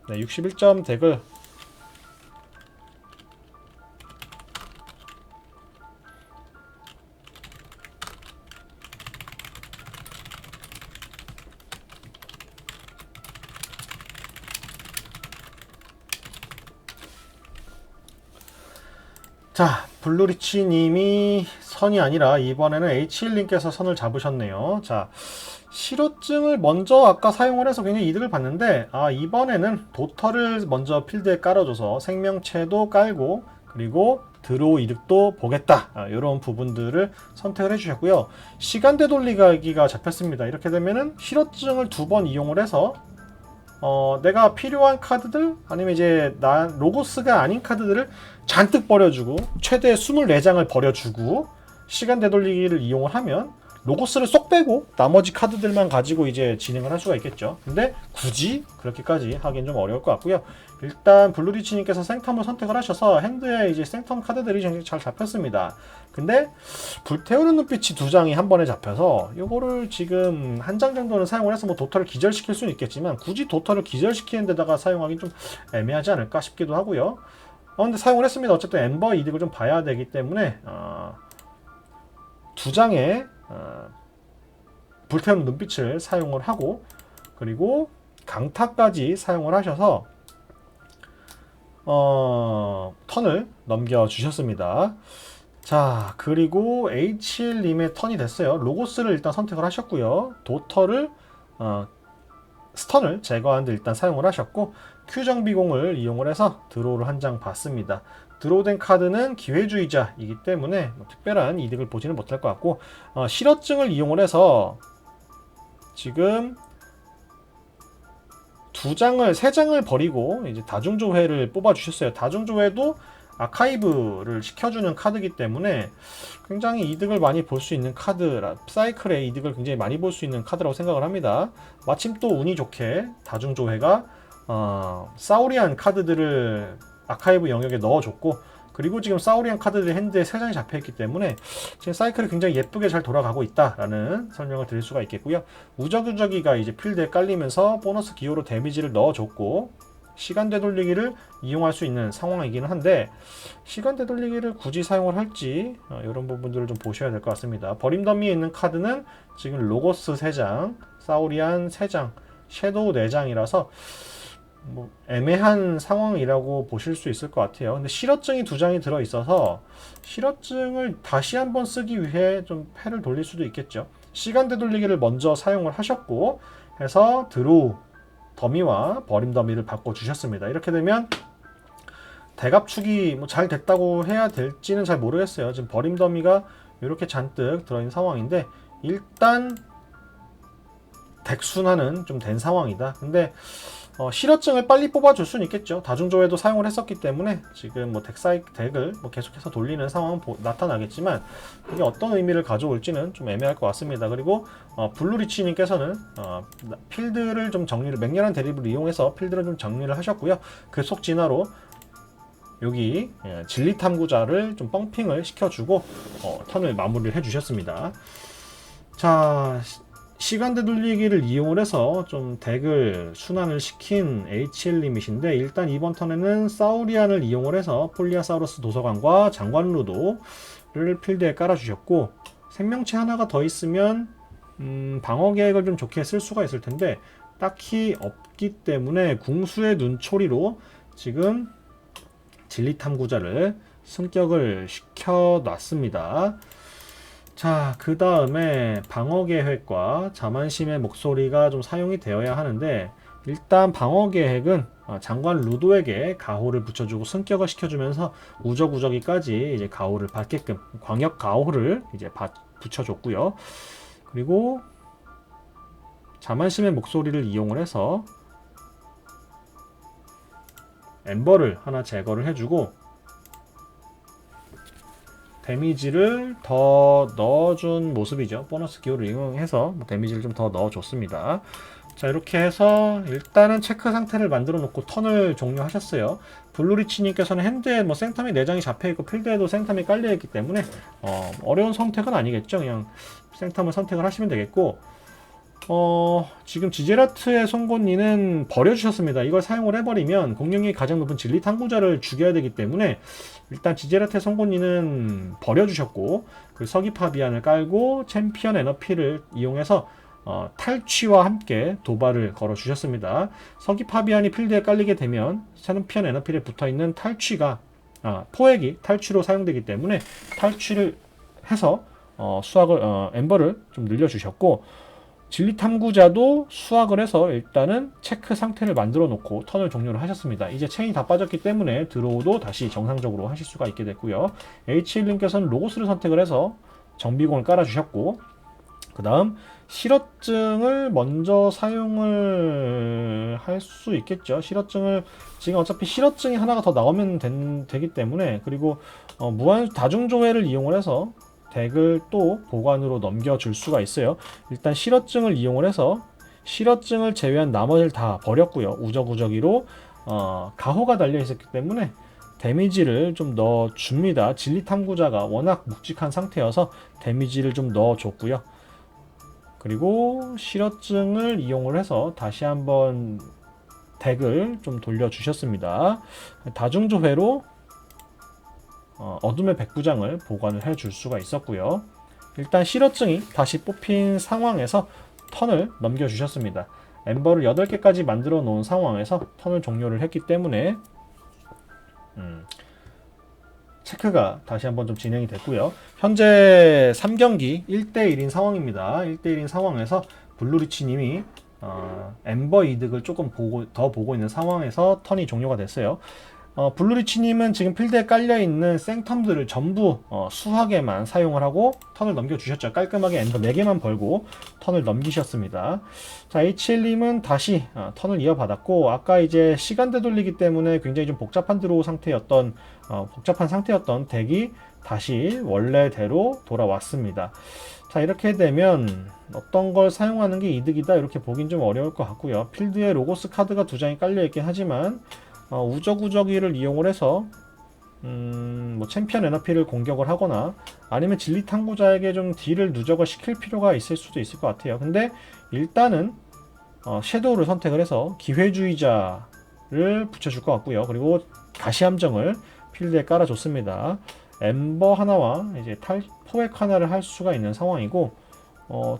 네, 61점 덱을 자, 블루리치님이 선이 아니라 이번에는 H1님께서 선을 잡으셨네요. 자, 실어증을 먼저 아까 사용을 해서 굉장히 이득을 봤는데, 이번에는 도터를 먼저 필드에 깔아줘서 생명체도 깔고, 그리고 드로우 이득도 보겠다. 이런 부분들을 선택을 해주셨고요. 시간대 돌리기가 잡혔습니다. 이렇게 되면은 실어증을 2번 이용을 해서 내가 필요한 카드들 아니면 이제 로고스가 아닌 카드들을 잔뜩 버려주고 최대 24장을 버려주고 시간 되돌리기를 이용을 하면 로고스를 쏙 빼고 나머지 카드들만 가지고 이제 진행을 할 수가 있겠죠. 근데 굳이 그렇게까지 하긴 좀 어려울 것 같고요. 일단 블루리치님께서 생텀을 선택을 하셔서 핸드에 이제 생텀 카드들이 굉장히 잘 잡혔습니다. 근데 불태우는 눈빛이 2장이 한 번에 잡혀서 이거를 지금 한 장 정도는 사용을 해서 뭐 도터를 기절시킬 수는 있겠지만 굳이 도터를 기절시키는 데다가 사용하긴 좀 애매하지 않을까 싶기도 하고요. 근데 사용을 했습니다. 어쨌든 엠버 이득을 좀 봐야 되기 때문에 2장의 불태우는 눈빛을 사용을 하고 그리고 강타까지 사용을 하셔서 턴을 넘겨주셨습니다. 자, 그리고 H1님의 턴이 됐어요. 로고스를 일단 선택을 하셨고요. 도터를 스턴을 제거하는데 일단 사용을 하셨고 Q 정비공을 이용을 해서 드로우를 한 장 봤습니다. 드로우된 카드는 기회주의자이기 때문에 뭐 특별한 이득을 보지는 못할 것 같고 실어증을 이용을 해서 지금 3장을 버리고 이제 다중조회를 뽑아주셨어요. 다중조회도 아카이브를 시켜주는 카드이기 때문에 굉장히 이득을 많이 볼 수 있는 카드라 사이클의 이득을 굉장히 많이 볼 수 있는 카드라고 생각을 합니다. 마침 또 운이 좋게 다중조회가 사우리안 카드들을 아카이브 영역에 넣어줬고 그리고 지금 사우리안 카드들이 핸드에 3장이 잡혀있기 때문에 지금 사이클이 굉장히 예쁘게 잘 돌아가고 있다라는 설명을 드릴 수가 있겠고요. 우적우적이가 이제 필드에 깔리면서 보너스 기호로 데미지를 넣어줬고 시간 되돌리기를 이용할 수 있는 상황이기는 한데 시간 되돌리기를 굳이 사용을 할지 이런 부분들을 좀 보셔야 될 것 같습니다. 버림 더미에 있는 카드는 지금 로고스 3장, 사우리안 3장, 섀도우 4장이라서 뭐 애매한 상황이라고 보실 수 있을 것 같아요. 근데 실어증이 2장이 들어있어서 실어증을 다시 한번 쓰기 위해 좀 패를 돌릴 수도 있겠죠. 시간 되돌리기를 먼저 사용을 하셨고 해서 드로우 더미와 버림 더미를 바꿔주셨습니다. 이렇게 되면 대갑축이 뭐 잘 됐다고 해야 될지는 잘 모르겠어요. 지금 버림 더미가 이렇게 잔뜩 들어있는 상황인데 일단 덱 순환은 좀 된 상황이다. 근데 실어증을 빨리 뽑아줄 수는 있겠죠. 다중조회도 사용을 했었기 때문에 지금 뭐 덱을 뭐 계속해서 돌리는 상황은 나타나겠지만 이게 어떤 의미를 가져올지는 좀 애매할 것 같습니다. 그리고 블루리치님께서는 필드를 좀 정리를 맹렬한 대립을 이용해서 필드를 좀 정리를 하셨고요. 그 속 진화로 여기 진리 탐구자를 좀 뻥핑을 시켜주고 턴을 마무리를 해주셨습니다. 자. 시간 되돌리기를 이용을 해서 좀 덱을 순환을 시킨 H1님이신데 일단 이번 턴에는 사우리안을 이용을 해서 폴리아사우루스 도서관과 장관 루도를 필드에 깔아주셨고 생명체 하나가 더 있으면 방어 계획을 좀 좋게 쓸 수가 있을 텐데 딱히 없기 때문에 궁수의 눈초리로 지금 진리 탐구자를 승격을 시켜놨습니다. 자, 그 다음에 방어 계획과 자만심의 목소리가 좀 사용이 되어야 하는데 일단 방어 계획은 장관 루도에게 가호를 붙여주고 승격을 시켜주면서 우적우적이까지 이제 가호를 받게끔 광역 가호를 이제 붙여줬고요. 그리고 자만심의 목소리를 이용을 해서 엠버를 하나 제거를 해주고 데미지를 더 넣어준 모습이죠. 보너스 기호를 이용해서 데미지를 좀 더 넣어줬습니다. 자, 이렇게 해서 일단은 체크 상태를 만들어 놓고 턴을 종료하셨어요. 블루리치님께서는 핸드에 뭐 생텀이 4장이 잡혀있고 필드에도 생텀이 깔려있기 때문에 어려운 선택은 아니겠죠. 그냥 생텀을 선택을 하시면 되겠고 지금 지제라트의 송곳니는 버려주셨습니다. 이걸 사용을 해버리면 공격력이 가장 높은 진리 탐구자를 죽여야 되기 때문에 일단 지제라트의 송곳니는 버려주셨고 그 서기파비안을 깔고 챔피언 에너피를 이용해서 탈취와 함께 도발을 걸어주셨습니다. 서기파비안이 필드에 깔리게 되면 챔피언 에너필에 붙어있는 탈취가 포획이 탈취로 사용되기 때문에 탈취를 해서 수확을 엠버를 좀 늘려주셨고, 진리 탐구자도 수확을 해서 일단은 체크 상태를 만들어 놓고 턴을 종료를 하셨습니다. 이제 체인이 다 빠졌기 때문에 드로우도 다시 정상적으로 하실 수가 있게 됐고요. H1님께서는 로고스를 선택을 해서 정비공을 깔아주셨고, 그 다음 실어증을 먼저 사용을 할 수 있겠죠. 실어증을 지금 어차피 실어증이 하나가 더 나오면 되기 때문에, 그리고 무한 다중조회를 이용을 해서 덱을 또 보관으로 넘겨줄 수가 있어요. 일단 실어증을 이용을 해서 실어증을 제외한 나머지를 다 버렸고요. 우적우적이로 가호가 달려 있었기 때문에 데미지를 좀 넣어줍니다. 진리 탐구자가 워낙 묵직한 상태여서 데미지를 좀 넣어줬고요. 그리고 실어증을 이용을 해서 다시 한번 덱을 좀 돌려주셨습니다. 다중조회로 어둠의 백부장을 보관을 해줄 수가 있었고요. 일단 실어증이 다시 뽑힌 상황에서 턴을 넘겨주셨습니다. 엠버를 8개까지 만들어 놓은 상황에서 턴을 종료를 했기 때문에 체크가 다시 한번 좀 진행이 됐고요. 현재 3경기 1대1인 상황입니다. 1대1인 상황에서 블루리치님이 엠버 이득을 조금 더 보고 있는 상황에서 턴이 종료가 됐어요. 블루리치님은 지금 필드에 깔려있는 생텀들을 전부 수확에만 사용을 하고 턴을 넘겨주셨죠. 깔끔하게 엠버 4개만 벌고 턴을 넘기셨습니다. 자, H1님은 다시 턴을 이어받았고, 아까 이제 시간대 돌리기 때문에 굉장히 좀 복잡한 드로우 상태였던 복잡한 상태였던 덱이 다시 원래대로 돌아왔습니다. 자, 이렇게 되면 어떤 걸 사용하는 게 이득이다 이렇게 보긴 좀 어려울 것 같고요. 필드에 로고스 카드가 2장이 깔려있긴 하지만 우적우적이를 이용을 해서 뭐 챔피언 에너피를 공격을 하거나 아니면 진리 탐구자에게 좀 딜을 누적을 시킬 필요가 있을 수도 있을 것 같아요. 근데 일단은 섀도우를 선택을 해서 기회주의자를 붙여줄 것 같고요. 그리고 가시함정을 필드에 깔아줬습니다. 엠버 하나와 이제 포획 하나를 할 수가 있는 상황이고,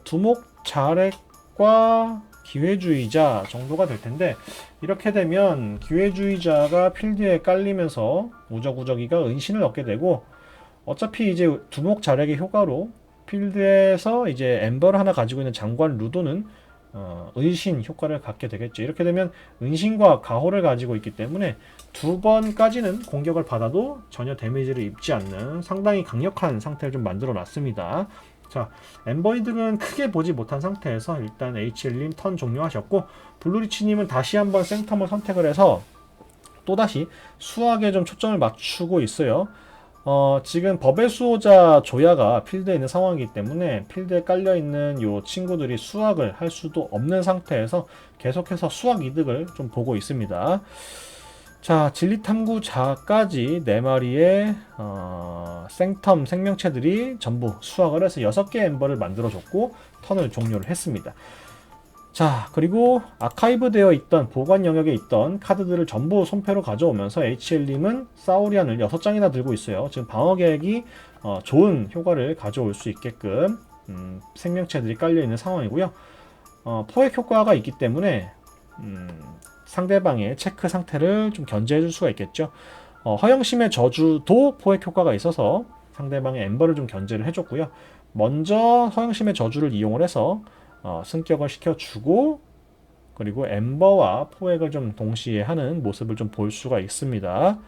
두목 자렉과 기회주의자 정도가 될 텐데, 이렇게 되면 기회주의자가 필드에 깔리면서 우적우적이가 은신을 얻게 되고, 어차피 이제 두목 자렉의 효과로 필드에서 이제 엠버를 하나 가지고 있는 장관 루도는 은신 효과를 갖게 되겠죠. 이렇게 되면 은신과 가호를 가지고 있기 때문에 2번까지는 공격을 받아도 전혀 데미지를 입지 않는 상당히 강력한 상태를 좀 만들어 놨습니다. 자, 엠버 이득은 크게 보지 못한 상태에서 일단 H1님 턴 종료하셨고, 블루리치님은 다시 한번 생텀을 선택을 해서 또다시 수학에 좀 초점을 맞추고 있어요. 지금 법의 수호자 조야가 필드에 있는 상황이기 때문에 필드에 깔려있는 요 친구들이 수학을 할 수도 없는 상태에서 계속해서 수학 이득을 좀 보고 있습니다. 자, 진리탐구자까지 4마리의 생텀 생명체들이 전부 수확을 해서 6개 엠버를 만들어줬고 턴을 종료를 했습니다. 자, 그리고 아카이브 되어 있던 보관 영역에 있던 카드들을 전부 손패로 가져오면서 HL님은 사우리안을 6장이나 들고 있어요. 지금 방어 계획이 좋은 효과를 가져올 수 있게끔 생명체들이 깔려있는 상황이고요. 포획 효과가 있기 때문에 상대방의 체크 상태를 좀 견제해 줄 수가 있겠죠. 허영심의 저주도 포획 효과가 있어서 상대방의 엠버를 좀 견제를 해줬고요. 먼저 허영심의 저주를 이용을 해서 승격을 시켜주고, 그리고 엠버와 포획을 좀 동시에 하는 모습을 좀 볼 수가 있습니다.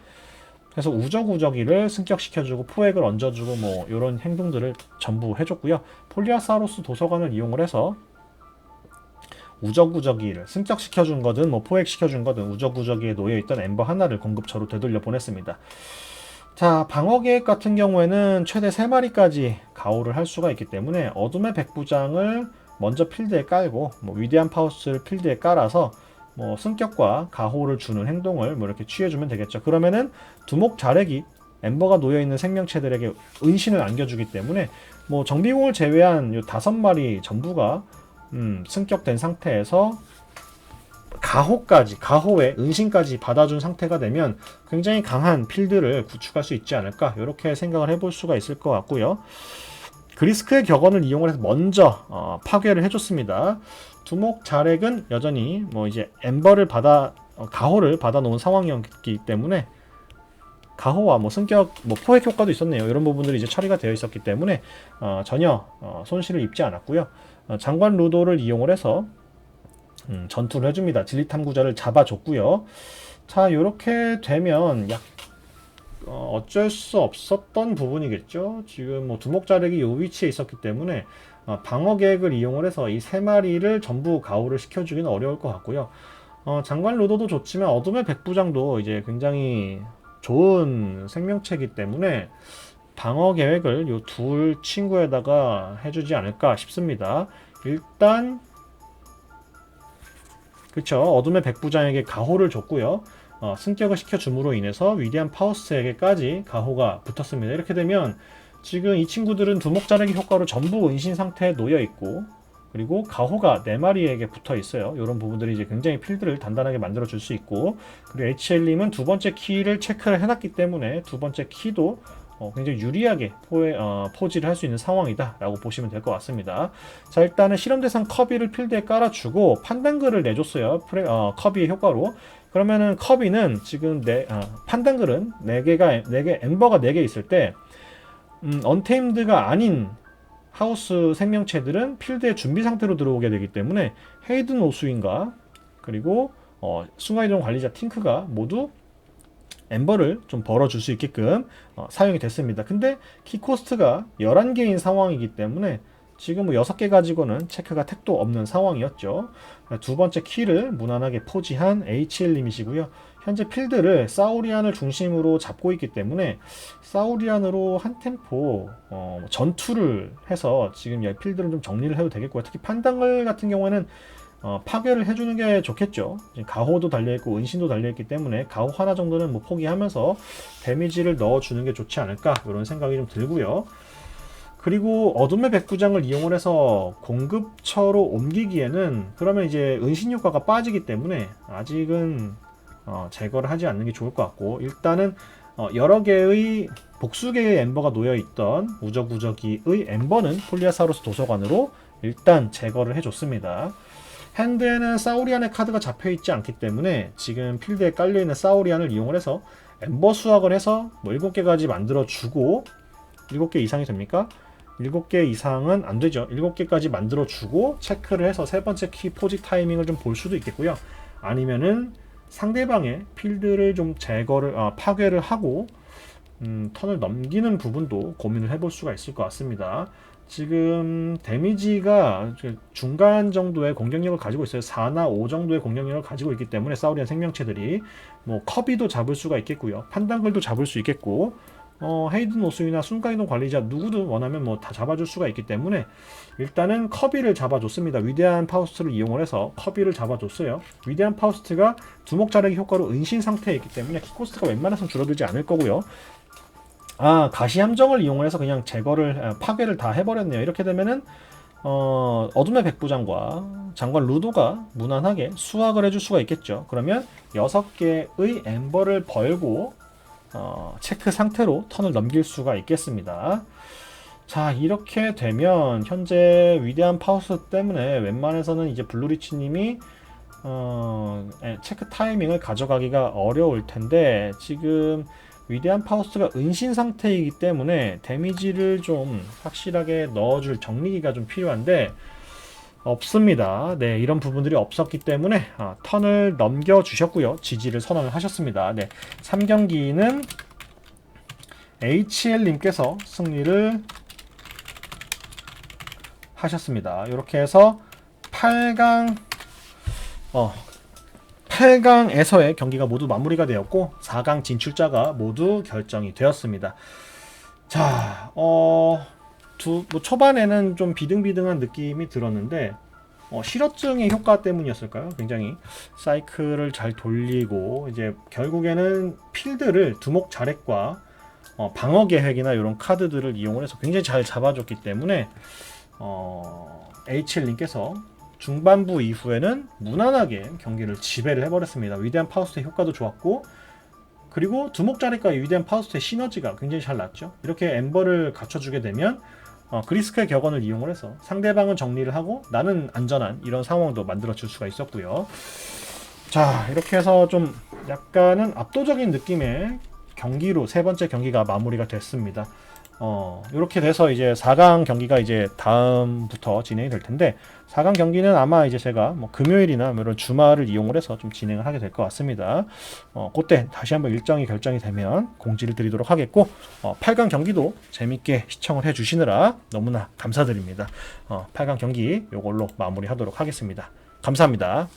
그래서 우적우적이를 승격시켜주고 포획을 얹어주고 뭐 이런 행동들을 전부 해줬고요. 폴리아사우루스 도서관을 이용을 해서 우적우적이를 승격시켜준 거든 뭐 포획시켜준 거든 우적우적이에 놓여있던 엠버 하나를 공급처로 되돌려 보냈습니다. 자, 방어 계획 같은 경우에는 최대 3마리까지 가호를 할 수가 있기 때문에 어둠의 백부장을 먼저 필드에 깔고 뭐 위대한 파우스를 필드에 깔아서 뭐 승격과 가호를 주는 행동을 뭐 이렇게 취해주면 되겠죠. 그러면은 두목 자렉이 엠버가 놓여있는 생명체들에게 은신을 안겨주기 때문에 뭐 정비공을 제외한 요 5마리 전부가 승격된 상태에서 가호에 은신까지 받아준 상태가 되면 굉장히 강한 필드를 구축할 수 있지 않을까, 이렇게 생각을 해볼 수가 있을 것 같고요. 그리스크의 격언을 이용을 해서 먼저 파괴를 해줬습니다. 두목 자렉은 여전히 뭐 이제 엠버를 가호를 받아 놓은 상황이었기 때문에 가호와 뭐 승격, 뭐 포획 효과도 있었네요. 이런 부분들이 이제 처리가 되어 있었기 때문에 전혀 손실을 입지 않았고요. 장관 루도를 이용을 해서 전투를 해줍니다. 진리 탐구자를 잡아줬고요. 자, 이렇게 되면 어쩔 수 없었던 부분이겠죠. 지금 뭐 두목자력이 이 위치에 있었기 때문에 방어 계획을 이용을 해서 이 세 마리를 전부 가호를 시켜주기는 어려울 것 같고요. 장관 루도도 좋지만 어둠의 백부장도 이제 굉장히 좋은 생명체이기 때문에 방어 계획을 이 둘 친구에다가 해주지 않을까 싶습니다. 일단 그쵸, 어둠의 백부장에게 가호를 줬고요. 승격을 시켜줌으로 인해서 위대한 파우스트에게까지 가호가 붙었습니다. 이렇게 되면 지금 이 친구들은 두목자르기 효과로 전부 은신 상태에 놓여 있고, 그리고 가호가 4마리에게 붙어 있어요. 이런 부분들이 이제 굉장히 필드를 단단하게 만들어 줄 수 있고, 그리고 HL님은 두 번째 키를 체크를 해놨기 때문에 두 번째 키도 굉장히 유리하게 포지를 할 수 있는 상황이다 라고 보시면 될 것 같습니다. 자, 일단은 실험 대상 커비를 필드에 깔아주고 판단글을 내줬어요. 커비의 효과로. 그러면은 커비는 지금 판단글은 4개 엠버가 4개 있을 때 언테임드가 아닌 하우스 생명체들은 필드의 준비 상태로 들어오게 되기 때문에 헤이든 오수인과 그리고 순간이동 관리자 팅크가 모두 엠버를 좀 벌어줄 수 있게끔 사용이 됐습니다. 근데 키 코스트가 11개인 상황이기 때문에 지금 뭐 6개 가지고는 체크가 택도 없는 상황이었죠. 두 번째 키를 무난하게 포지한 HL님이시고요. 현재 필드를 사우리안을 중심으로 잡고 있기 때문에 사우리안으로 한 템포 전투를 해서 지금 이 필드를 좀 정리를 해도 되겠고요. 특히 판단글 같은 경우에는 파괴를 해주는 게 좋겠죠. 가호도 달려있고 은신도 달려있기 때문에 가호 하나 정도는 뭐 포기하면서 데미지를 넣어주는 게 좋지 않을까 이런 생각이 좀 들고요. 그리고 어둠의 백부장을 이용을 해서 공급처로 옮기기에는 그러면 이제 은신 효과가 빠지기 때문에 아직은 제거를 하지 않는 게 좋을 것 같고, 일단은 여러 개의 복수계의 엠버가 놓여있던 우적우적이의 엠버는 폴리아사우루스 도서관으로 일단 제거를 해줬습니다. 핸드에는 사우리안의 카드가 잡혀있지 않기 때문에 지금 필드에 깔려있는 사우리안을 이용을 해서 엠버 수확을 해서 뭐 7개까지 만들어주고, 7개 이상이 됩니까? 7개 이상은 안 되죠. 7개까지 만들어주고 체크를 해서 세 번째 키 포지 타이밍을 좀 볼 수도 있겠고요. 아니면은 상대방의 필드를 좀 파괴를 하고 턴을 넘기는 부분도 고민을 해볼 수가 있을 것 같습니다. 지금 데미지가 중간 정도의 공격력을 가지고 있어요. 4나 5 정도의 공격력을 가지고 있기 때문에 사우리안 생명체들이 뭐 커비도 잡을 수가 있겠고요. 판단글도 잡을 수 있겠고, 헤이든 오스이나 순간이동 관리자 누구든 원하면 뭐 다 잡아줄 수가 있기 때문에 일단은 커비를 잡아줬습니다. 위대한 파우스트를 이용을 해서 커비를 잡아줬어요. 위대한 파우스트가 두목 자르기 효과로 은신 상태에 있기 때문에 키코스트가 웬만해서는 줄어들지 않을 거고요. 가시 함정을 이용을 해서 그냥 파괴를 다 해버렸네요. 이렇게 되면은 어둠의 백부장과 장관 루도가 무난하게 수확을 해줄 수가 있겠죠. 그러면 6개의 엠버를 벌고 체크 상태로 턴을 넘길 수가 있겠습니다. 자, 이렇게 되면 현재 위대한 파우스 때문에 웬만해서는 이제 블루리치님이 체크 타이밍을 가져가기가 어려울 텐데, 지금 위대한 파우스가 은신 상태이기 때문에 데미지를 좀 확실하게 넣어줄 정리기가 좀 필요한데 없습니다. 네, 이런 부분들이 없었기 때문에 턴을 넘겨주셨고요. 지지를 선언을 하셨습니다. 네, 3경기는 HL님께서 승리를 하셨습니다. 이렇게 해서 8강에서의 경기가 모두 마무리가 되었고 4강 진출자가 모두 결정이 되었습니다. 자, 초반에는 좀 비등비등한 느낌이 들었는데 실어증의 효과 때문이었을까요? 굉장히 사이클을 잘 돌리고 이제 결국에는 필드를 두목 자렉과 방어 계획이나 이런 카드들을 이용해서 굉장히 잘 잡아줬기 때문에 HL님께서 중반부 이후에는 무난하게 경기를 지배를 해버렸습니다. 위대한 파우스트의 효과도 좋았고, 그리고 두목 자리과 위대한 파우스트의 시너지가 굉장히 잘 났죠. 이렇게 엠버를 갖춰주게 되면 그리스크의 격언을 이용을 해서 상대방은 정리를 하고 나는 안전한 이런 상황도 만들어줄 수가 있었고요. 자, 이렇게 해서 좀 약간은 압도적인 느낌의 경기로 세 번째 경기가 마무리가 됐습니다. 이렇게 돼서 이제 4강 경기가 이제 다음부터 진행이 될 텐데 4강 경기는 아마 이제 제가 뭐 금요일이나 뭐 이런 주말을 이용을 해서 좀 진행을 하게 될 것 같습니다. 그때 다시 한번 일정이 결정이 되면 공지를 드리도록 하겠고 8강 경기도 재밌게 시청을 해 주시느라 너무나 감사드립니다. 8강 경기 요걸로 마무리하도록 하겠습니다. 감사합니다.